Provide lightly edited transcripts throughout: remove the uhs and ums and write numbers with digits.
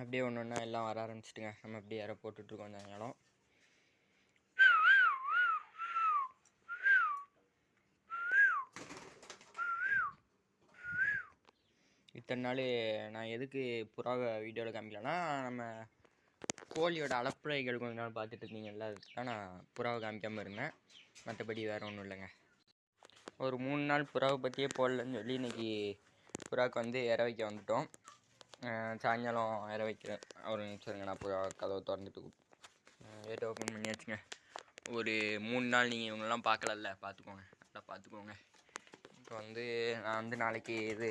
அப்படியே ஒன்று ஒன்றா எல்லாம் வர ஆரம்பிச்சிட்டுங்க. நம்ம அப்படியே இற போட்டுட்ருக்கோம் சாயங்காலம். இத்தனை நாள் நான் எதுக்கு புறாவை வீடியோவில் காமிக்கலன்னா, நம்ம கோழியோட அளப்புறைகள் கொஞ்ச நாள் பார்த்துட்டு இருந்தீங்கல்ல, அதுக்கு தான் நான் புறாவை காமிக்காமல் இருந்தேன். மற்றபடி வேறு ஒன்றும் இல்லைங்க. ஒரு 3 நாள் புறாவை பற்றியே போடலன்னு சொல்லி இன்றைக்கி புறாவுக்கு வந்து இற வைக்க வந்துட்டோம். சாயங்காலம் இற வைக்கிறேன். ஒரு நிமிஷம் இருங்க, நான் புறா கதவை திறந்துட்டு கேட்டை ஓப்பன் பண்ணியாச்சுங்க. ஒரு 3 நாள் நீங்கள் இவங்கெல்லாம் பார்க்கலல்ல, பார்த்துக்கோங்க, நல்லா பார்த்துக்கோங்க. இப்போ வந்து நான் வந்து நாளைக்கு இது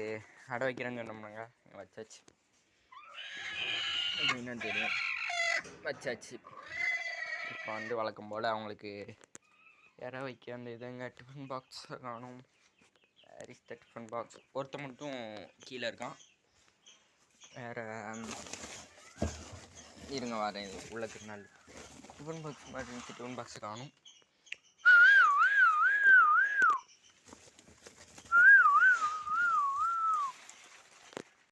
அடை வைக்கிறேன்னு சொன்னோம்னாங்க, வச்சாச்சு. என்ன தெரியும், வச்சாச்சு. இப்போ வந்து வழக்கம் போல் அவங்களுக்கு இற வைக்க அந்த இதுங்க டிஃபன் பாக்ஸ் காணும். Is the tiffin box. ஒருத்த மட்டும் கீழே இருக்கான். வேறு இருங்க வரேன், இது உள்ள திருநாள் டிஃபன் பாக்ஸ் மாதிரி இருந்துச்சு. டிஃபன் பாக்ஸ் காணும்.